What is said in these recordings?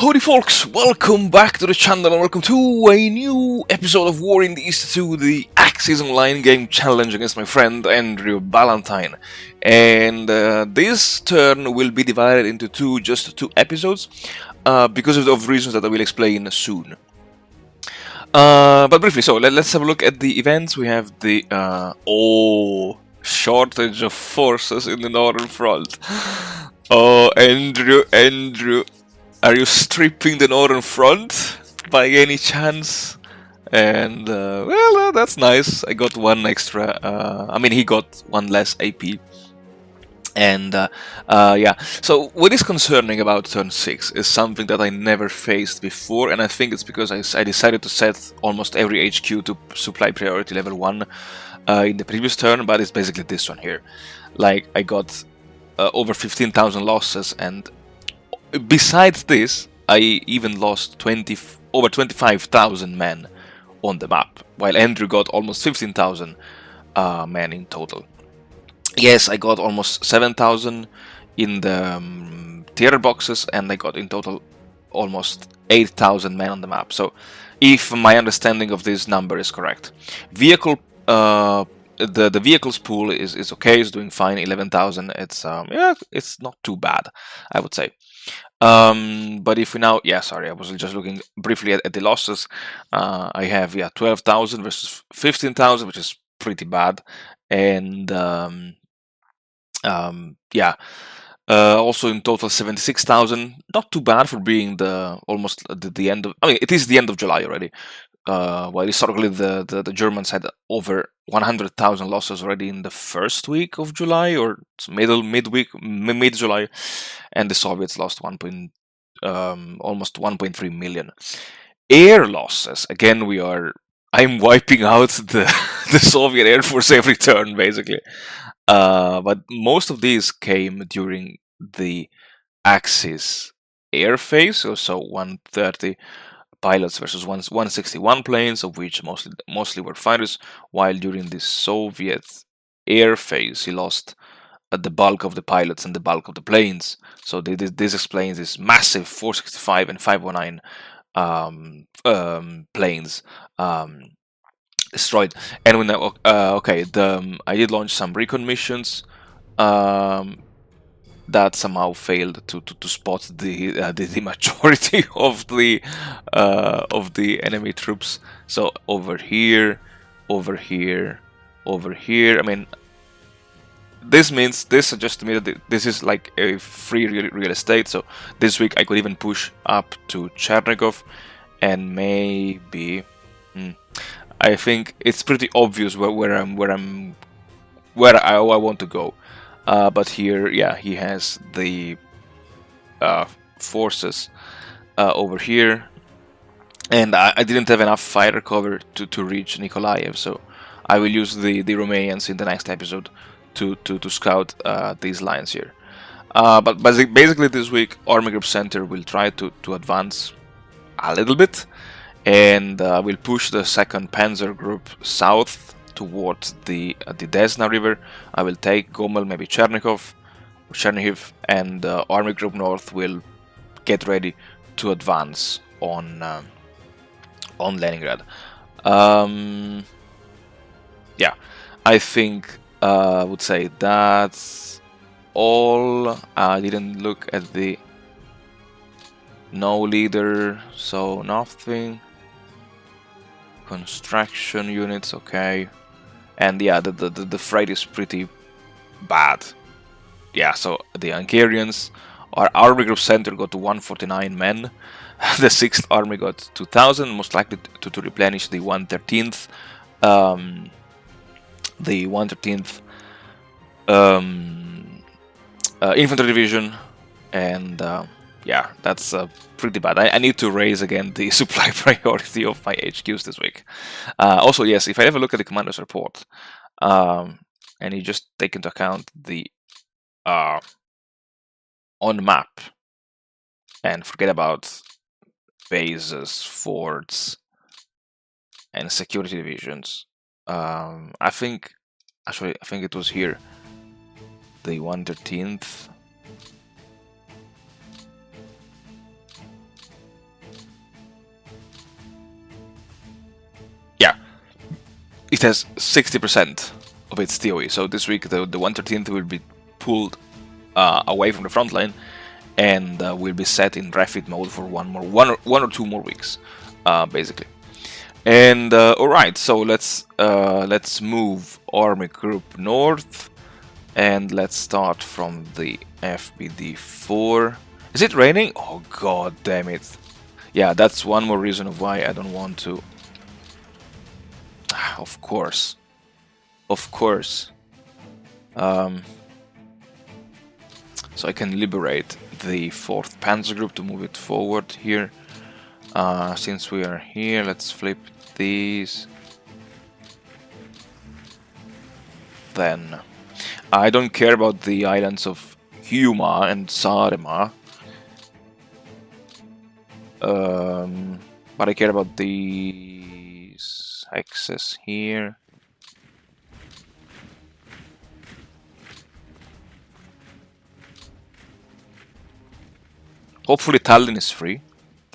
Howdy folks, welcome back to the channel and welcome to a new episode of War in the East 2, the Axis Online game challenge against my friend Andrew Ballantyne. And this turn will be divided into just two episodes because of reasons that I will explain soon. But briefly, so let's have a look at the events. We have the shortage of forces in the Northern Front. Oh, Andrew, are you stripping the Northern Front by any chance? And well, that's nice. I got one extra. I mean, he got one less AP. And yeah, so what is concerning about turn 6 is something that I never faced before, and I think it's because I decided to set almost every HQ to supply priority level 1 in the previous turn, but it's basically this one here. Like, I got over 15,000 losses, and besides this, I even lost over 25,000 men on the map, while Andrew got almost 15,000 men in total. Yes, I got almost 7,000 in the tier boxes, and I got in total almost 8,000 men on the map. So, if my understanding of this number is correct, vehicle the vehicles pool is okay, it's doing fine. 11,000. It's yeah, it's not too bad, I would say. But if we now, yeah, sorry, I was just looking briefly at the losses. I have 12,000 versus 15,000, which is pretty bad, and yeah. Also in total 76,000, not too bad for being almost the end of. I mean, it is the end of July already. While historically the Germans had over 100,000 losses already in the first week of July, or mid-July, and the Soviets lost almost 1.3 million. Air losses, again, I'm wiping out the Soviet Air Force every turn, basically. But most of these came during the Axis air phase, so 130 pilots versus 161 planes, of which mostly were fighters, while during the Soviet air phase he lost the bulk of the pilots and the bulk of the planes. So this explains this massive 465 and 519 planes destroyed. And when okay, I did launch some recon missions that somehow failed to spot the majority of the enemy troops. So over here. I mean, this suggests to me that this is like a free real estate. So this week I could even push up to Chernigov, and maybe I think it's pretty obvious where I want to go. But here, yeah, he has the forces over here, and I didn't have enough fighter cover to reach Nikolaev, so I will use the Romanians in the next episode to scout these lines here. But basically this week, Army Group Center will try to advance a little bit, and will push the 2nd Panzer Group south towards the Desna River. I will take Gomel, maybe Chernihiv, and Army Group North will get ready to advance on Leningrad. Yeah, I think I would say that's all. I didn't look at the no leader, so nothing. Construction units, okay. And yeah, the freight is pretty bad. Yeah, so the Hungarians, our Army Group Center got to 149 men. The 6th Army got 2,000, most likely to replenish the 113th. The 113th Infantry Division, and yeah, that's pretty bad. I need to raise again the supply priority of my HQs this week. Also, yes, if I have a look at the commander's report, and you just take into account the on map and forget about bases, forts, and security divisions. I think it was here, the 113th. yeah, it has 60% of its TOE. So this week the 113th will be pulled away from the front line, and will be set in refit mode for one or two more weeks, basically. And all right, so let's move army group north, and let's start from the FBD4. Is it raining? Oh god damn it! Yeah, that's one more reason of why I don't want to. Of course, of course. So I can liberate the 4th Panzer Group to move it forward here. Since we are here, let's flip these. Then I don't care about the islands of Huma and Saaremaa, but I care about these axes here. Hopefully Tallinn is free.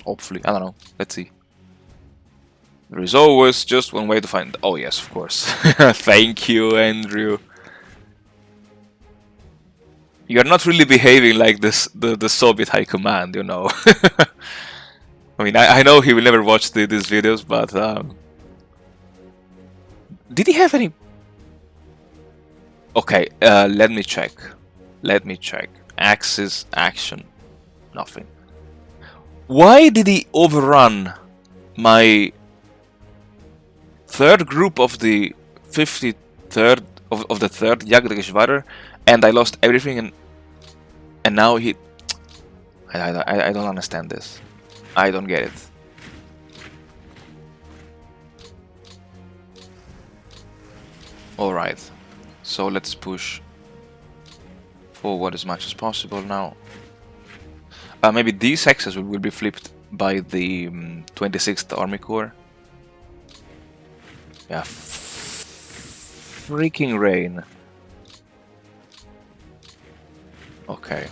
Hopefully, I don't know. Let's see. There is always just one way to find. Oh yes, of course. Thank you, Andrew. You're not really behaving like this, the Soviet High Command, you know. I mean, I know he will never watch these videos, but did he have any? Okay, let me check. Let me check. Axis action. Nothing. Why did he overrun my 3rd group of the 53rd of the 3rd Jagdgeschwader, and I lost everything, and now he... I don't understand this. I don't get it. Alright, so let's push forward as much as possible now. Maybe these axes will be flipped by the 26th Army Corps. Yeah, freaking rain. Okay.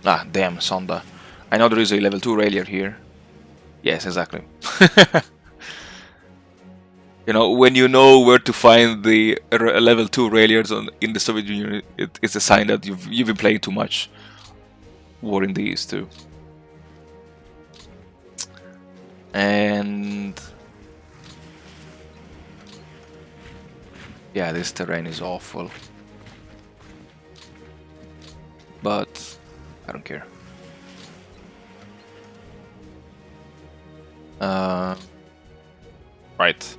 Ah, damn, Sonda. I know there is a level 2 railier here. Yes, exactly. You know, when you know where to find the level 2 railiers in the Soviet Union, it's a sign that you've been playing too much War in the East too. And yeah, this terrain is awful, but I don't care. Right.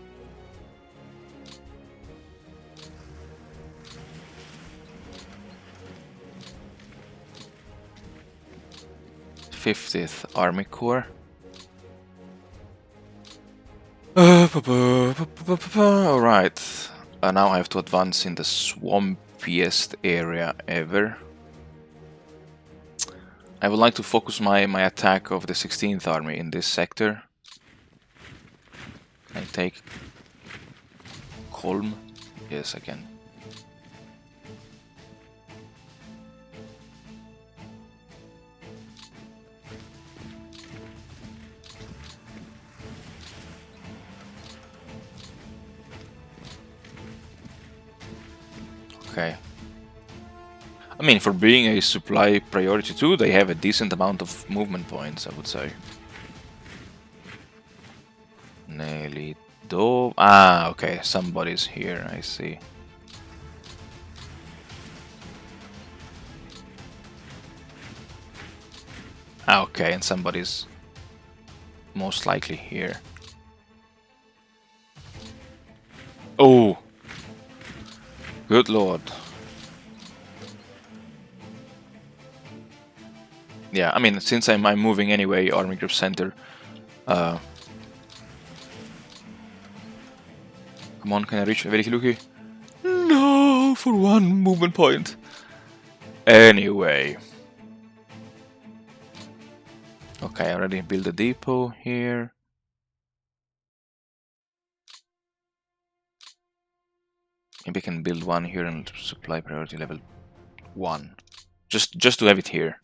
th Army Corps. Alright. Now I have to advance in the swampiest area ever. I would like to focus my attack of the 16th Army in this sector. Can I take Kolm? Yes, I can. Okay. I mean, for being a supply priority 2, they have a decent amount of movement points, I would say. Nelito. Ah, okay, somebody's here, I see. Ah, okay, and somebody's most likely here. Oh! Good lord. Yeah, I mean, since I'm moving anyway, Army Group Center. Come on, can I reach Verikiluki? No, for one movement point. Anyway. Okay, I already built a depot here. Maybe I can build one here and supply priority level 1. Just to have it here.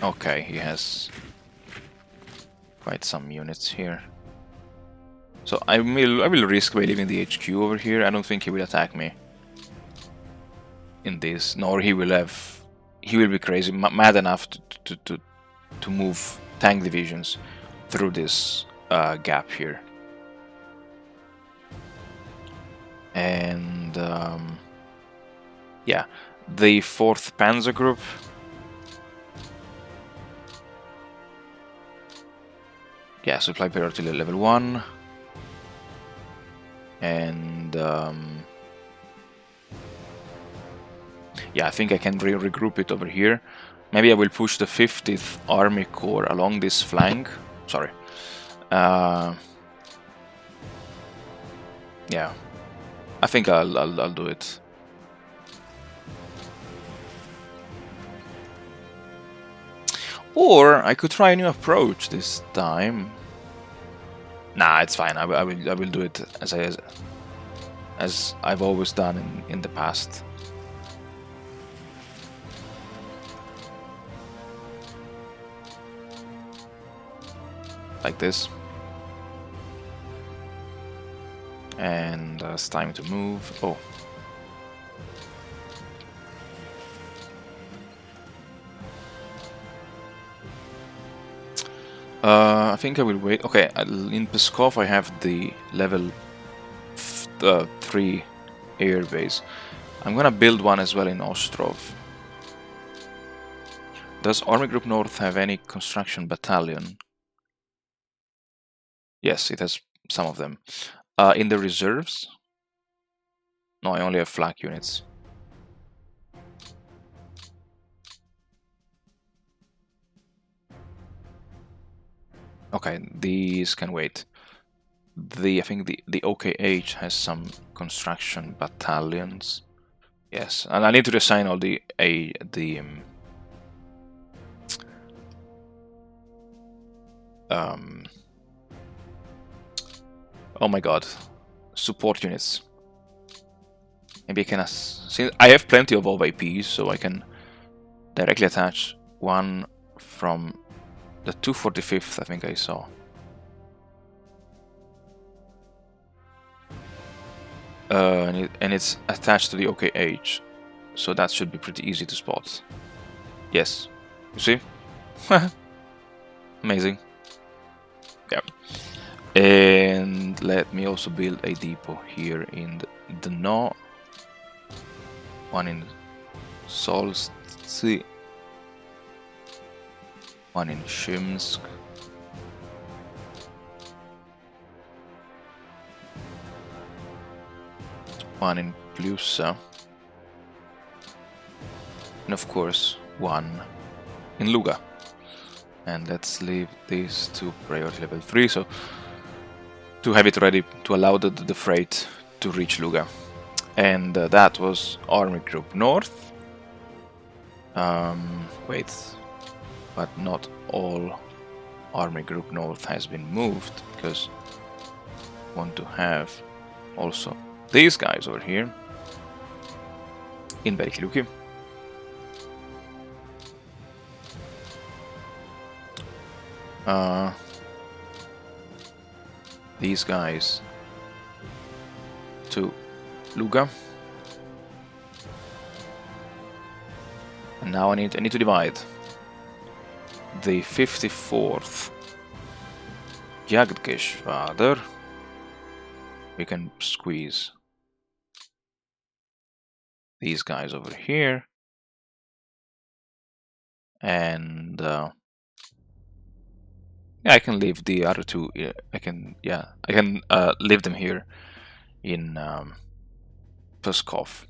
Okay, he has quite some units here. So I will risk by leaving the HQ over here. I don't think he will attack me in this, nor he will be crazy, mad enough to move tank divisions through this gap here. And yeah, the 4th Panzer Group. Yeah, supply priority level 1. And yeah, I think I can regroup it over here. Maybe I will push the 50th Army Corps along this flank. Sorry. Yeah, I think I'll do it. Or I could try a new approach this time. Nah, it's fine. I will do it as I've always done in the past. Like this. And it's time to move. Oh. I think I will wait. Okay, in Pskov I have the level 3 air base. I'm gonna build one as well in Ostrov. Does Army Group North have any construction battalion? Yes, it has some of them. In the reserves? No, I only have flak units. Okay, these can wait. I think the OKH has some construction battalions. Yes, and I need to reassign all the oh my god, support units. Maybe I can since I have plenty of OVPs, so I can directly attach one from the 245th, I think I saw. And it's attached to the OKH, so that should be pretty easy to spot. Yes, you see? Amazing. Yeah. And let me also build a depot here in the Dno. One in Solstsy. One in Shimsk. One in Blusa. And of course, one in Luga. And let's leave these to priority level 3, so to have it ready to allow the freight to reach Luga. And that was Army Group North. Wait, but not all Army Group North has been moved, because I want to have also these guys over here in Berkiluki. These guys to Luga. And now I need to divide the 54th Jagdgeschwader. We can squeeze these guys over here, and yeah, I can leave the other two. I can leave them here in Pskov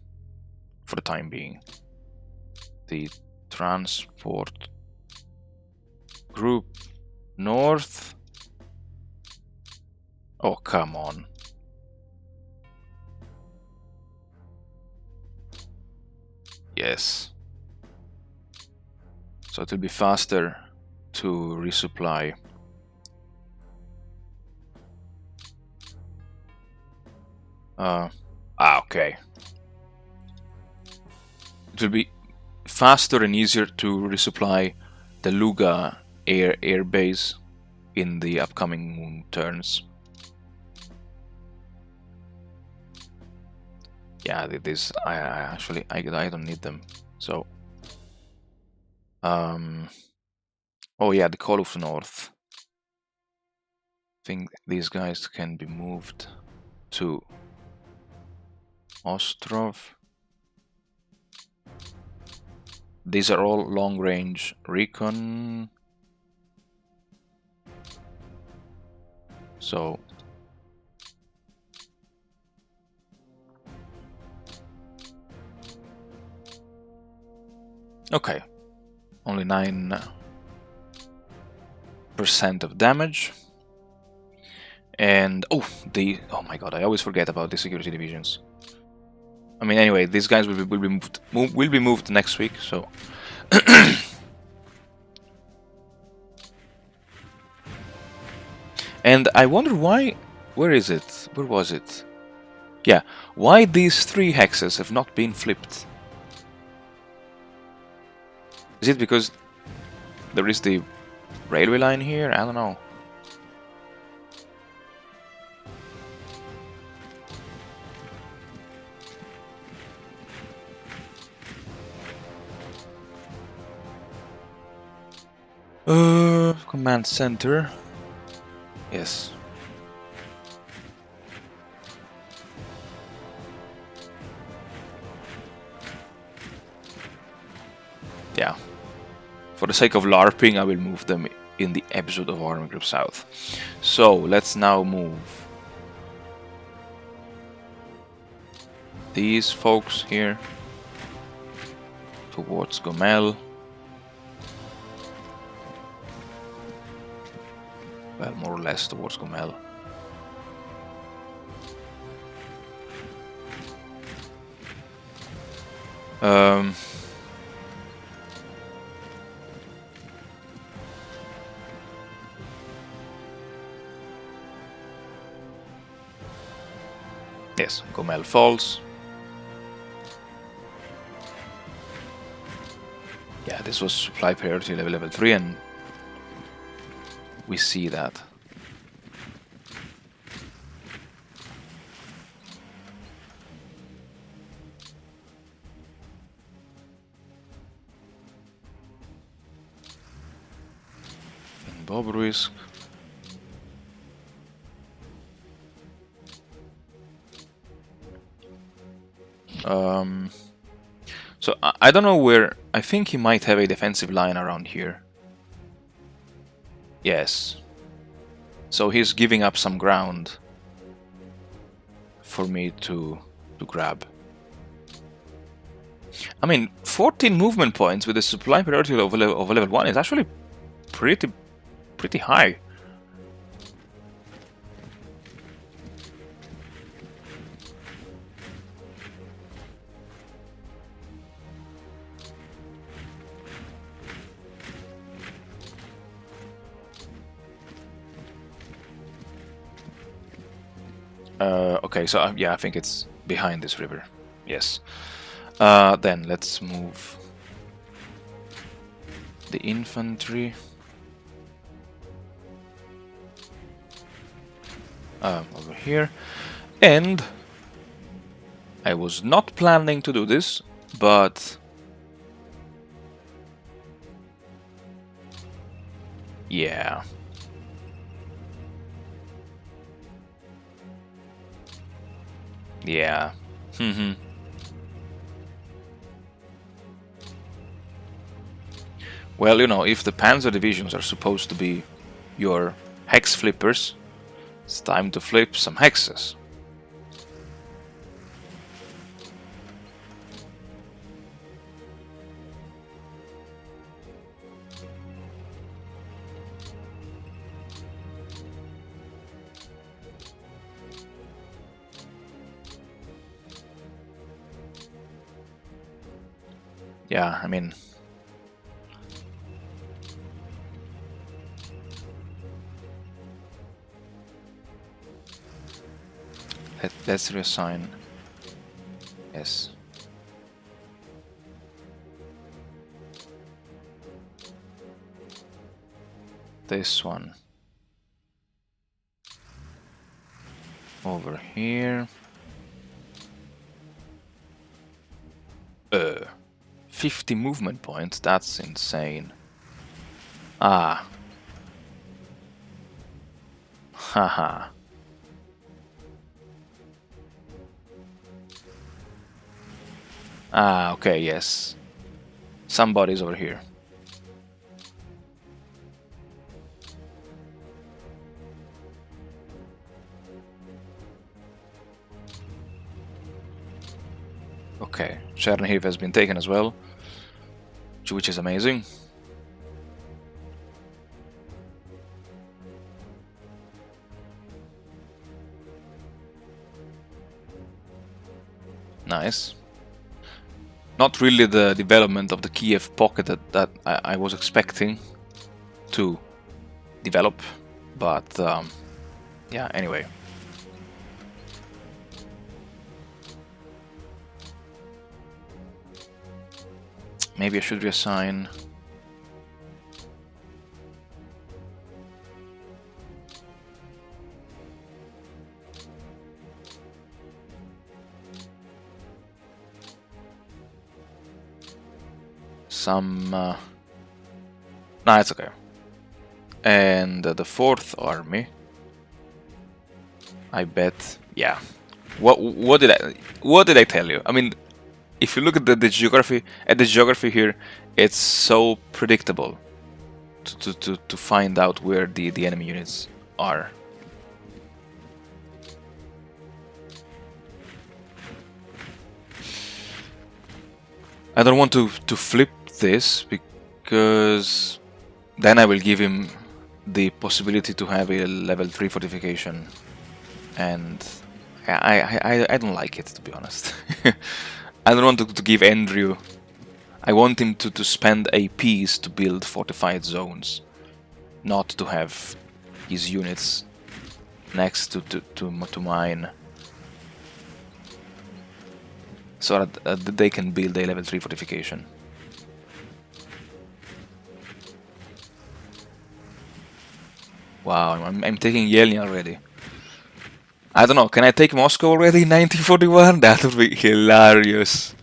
for the time being. The transport group north. Oh, come on. Yes. So it will be faster to resupply. Okay. It will be faster and easier to resupply the Luga air base in the upcoming turns. Yeah, this I actually I don't need them. So, oh yeah, the Call of North. I think these guys can be moved to Ostrov. These are all long-range recon. So okay, only 9% of damage. And oh my god, I always forget about the security divisions. I mean, anyway, these guys will be moved next week. So and I wonder why. Where is it? Where was it? Yeah, why these 3 hexes have not been flipped? Is it because there is the railway line here? I don't know. Command center. Yes. Yeah. For the sake of LARPing, I will move them in the episode of Army Group South. So, let's now move these folks here towards Gomel. Well, more or less towards Gomel. Yes, Gomel falls. Yeah, this was supply priority level 3, and we see that. In Bobruisk. So I don't know where. I think he might have a defensive line around here. Yes. So he's giving up some ground for me to grab. I mean, 14 movement points with a supply priority of level 1 is actually pretty high. Okay, so yeah, I think it's behind this river. Yes. Then let's move the infantry over here. And I was not planning to do this, but yeah. Yeah. Well, you know, if the Panzer divisions are supposed to be your hex flippers, it's time to flip some hexes. Yeah, I mean, Let's reassign. Yes. This one over here. 50 movement points, that's insane. Ah. Haha. Ah, okay, yes. Somebody's over here. Okay, Chernihiv has been taken as well, which is amazing. Nice. Not really the development of the Kiev pocket that I was expecting to develop, but yeah, anyway. Maybe I should reassign. Some. Nah, it's okay. And the 4th army. I bet. Yeah. What did I tell you? I mean, if you look at the geography here, it's so predictable to find out where the enemy units are. I don't want to flip this because then I will give him the possibility to have a level 3 fortification, and I don't like it, to be honest. I don't want to give Andrew. I want him to spend APs to build fortified zones, not to have his units next to mine, so that they can build a level 3 fortification. Wow, I'm taking Yelnya already. I don't know, can I take Moscow already in 1941? That would be hilarious.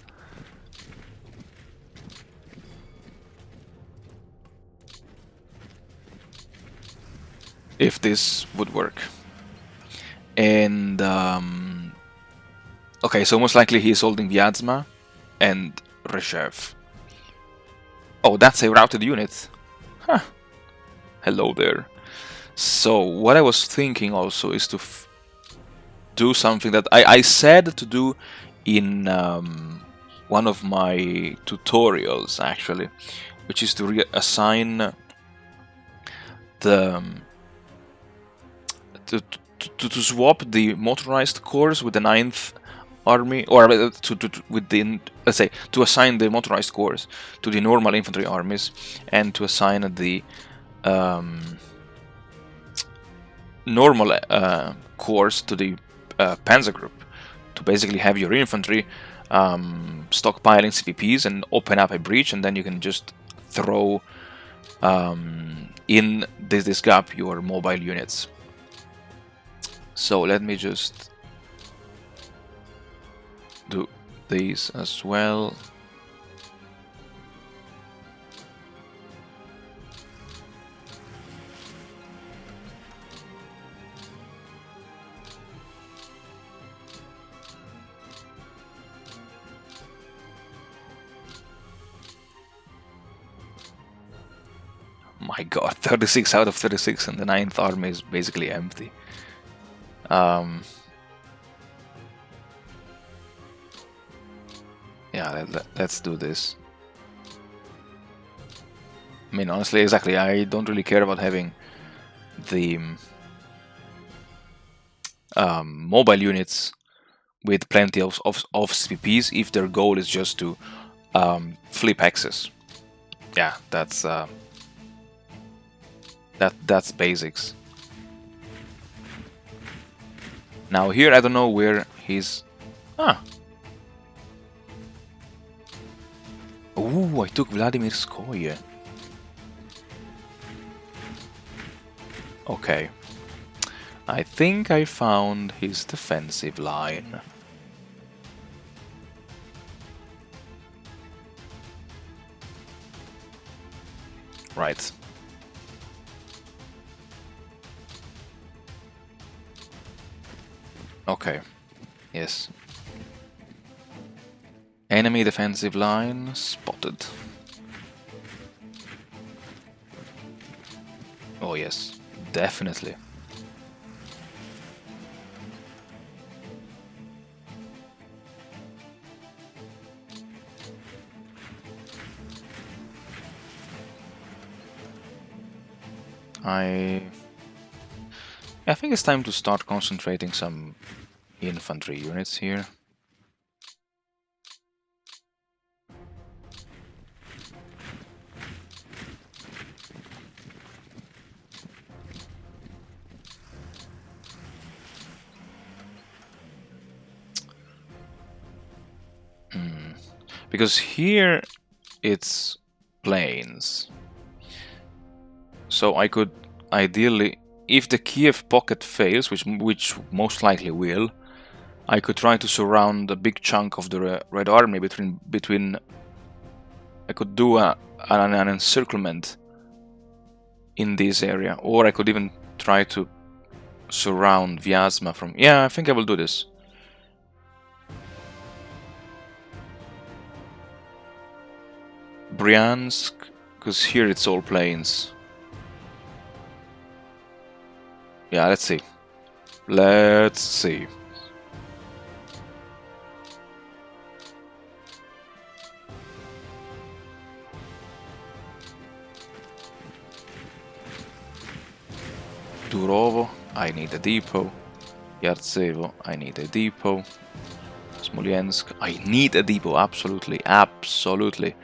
If this would work. And okay, so most likely he's holding Vyazma and Rezhev. Oh, that's a routed unit. Huh. Hello there. So what I was thinking also is to do something that I said to do in one of my tutorials, actually, which is to reassign the to swap the motorized corps with the 9th army, or with the, let's say, to assign the motorized corps to the normal infantry armies, and to assign the normal corps to the Panzer group, to basically have your infantry stockpiling CPPs and open up a breach, and then you can just throw in this gap your mobile units. So let me just do these as well. My god, 36 out of 36, and the 9th army is basically empty. Yeah, let's do this. I mean, honestly, exactly, I don't really care about having the mobile units with plenty of CPPs if their goal is just to flip axis. Yeah, that's basics. Now here I don't know where he's... Ah! Ooh, I took Vladimirskoye. Okay. I think I found his defensive line. Right. Okay. Yes. Enemy defensive line spotted. Oh yes, definitely. I think it's time to start concentrating some infantry units here. Because here it's plains. So I could ideally, if the Kiev pocket fails, which most likely will, I could try to surround a big chunk of the Red Army between. I could do an encirclement in this area, or I could even try to surround Vyazma from. Yeah, I think I will do this. Bryansk, because here it's all plains. Yeah, let's see. Let's see. Durovo, I need a depot. Yartsevo, I need a depot. Smolensk, I need a depot, absolutely, absolutely.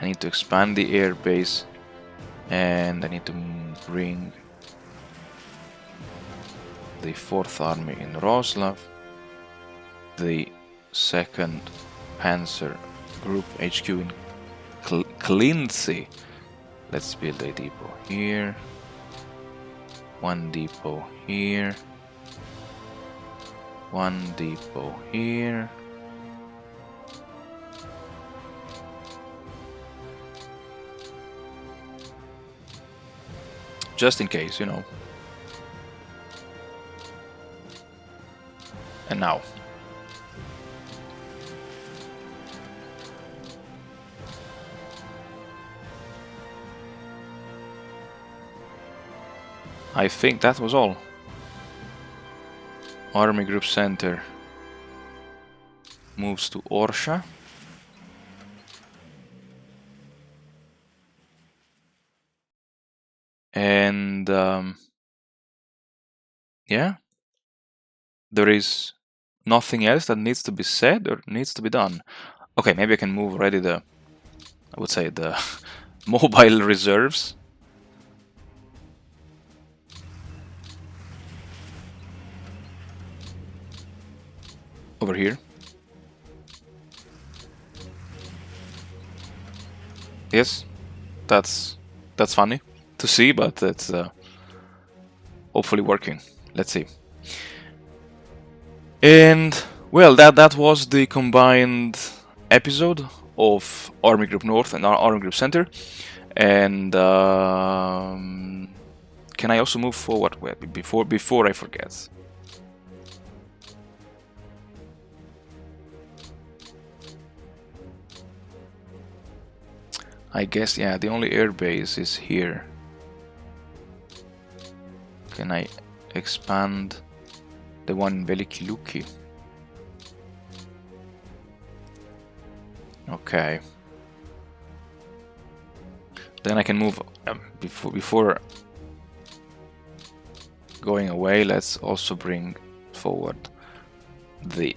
I need to expand the air base, and I need to bring the 4th Army in Roslav, the 2nd Panzer Group HQ in Klintsy. Let's build a depot here, one depot here, one depot here. Just in case, you know. And now. I think that was all. Army Group Center moves to Orsha. And yeah, there is nothing else that needs to be said or needs to be done. Okay, maybe I can move already the, I would say, the mobile reserves. Over here. Yes, that's funny to see, but it's hopefully working. Let's see. And well, that was the combined episode of Army Group North and Army Group Center. And can I also move forward? Wait, before I forget. I guess, yeah, the only air base is here. Can I expand the one in Veliki Luki? Okay. Then I can move before going away. Let's also bring forward the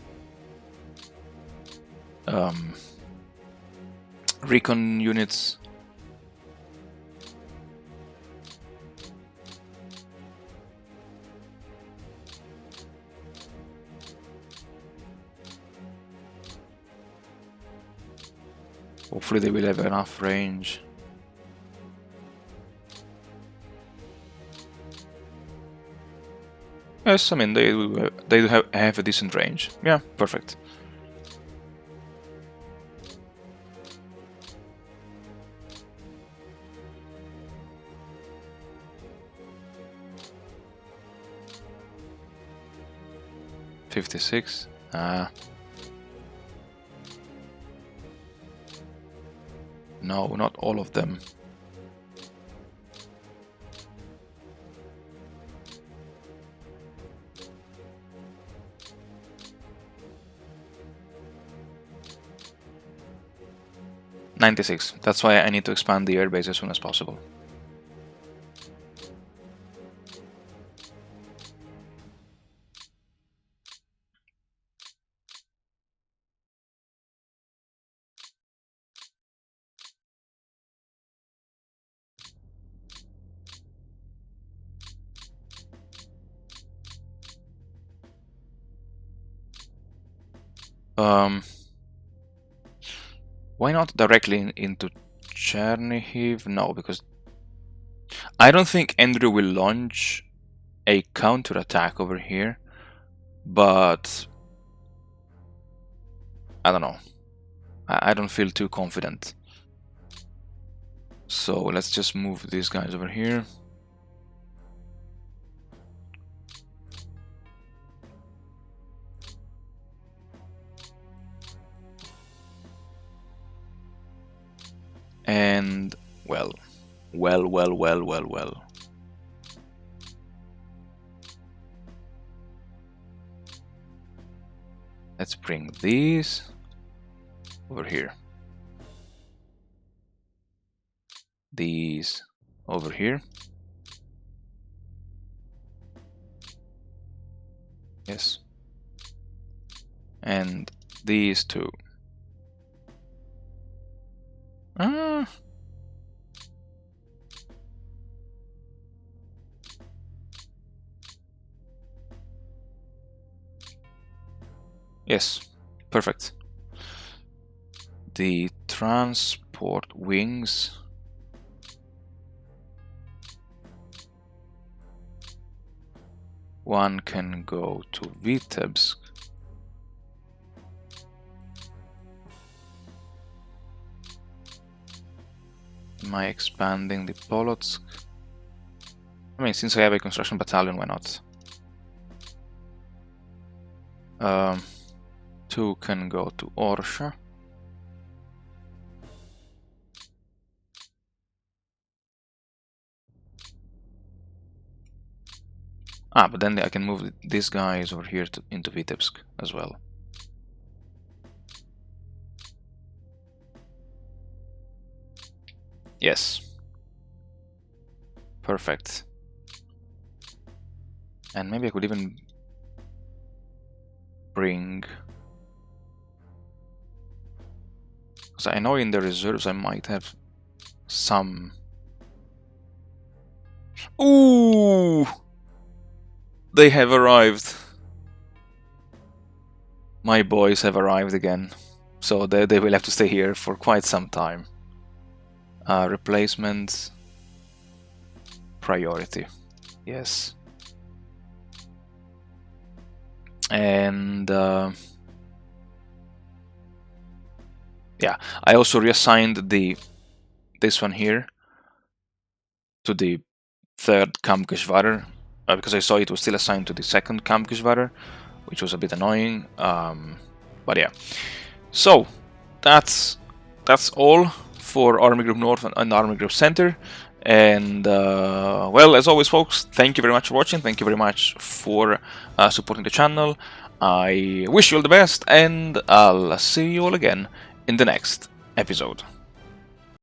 recon units. Hopefully they will have enough range. Yes, I mean they do have a decent range. Yeah, perfect. $56. No, not all of them. $96. That's why I need to expand the airbase as soon as possible. Why not directly into Chernihiv? No, because I don't think Andrew will launch a counter-attack over here, but I don't know. I don't feel too confident. So let's just move these guys over here. And well. Let's bring these over here. These over here. Yes. And these two. Yes, perfect. The transport wings. One can go to Vitebsk. Am I expanding the Polotsk? I mean, since I have a construction battalion, why not? Two can go to Orsha. But then I can move these guys over here into Vitebsk as well. Yes. Perfect. And maybe I could even bring... because I know in the reserves I might have some... Ooh! They have arrived. My boys have arrived again. So they will have to stay here for quite some time. Replacement... priority. Yes. And... yeah, I also reassigned this one here to the third Kampfgeschwader because I saw it was still assigned to the second Kampfgeschwader, which was a bit annoying. But yeah, so that's all for Army Group North and Army Group Center. And well, as always, folks, thank you very much for watching. Thank you very much for supporting the channel. I wish you all the best, and I'll see you all again in the next episode.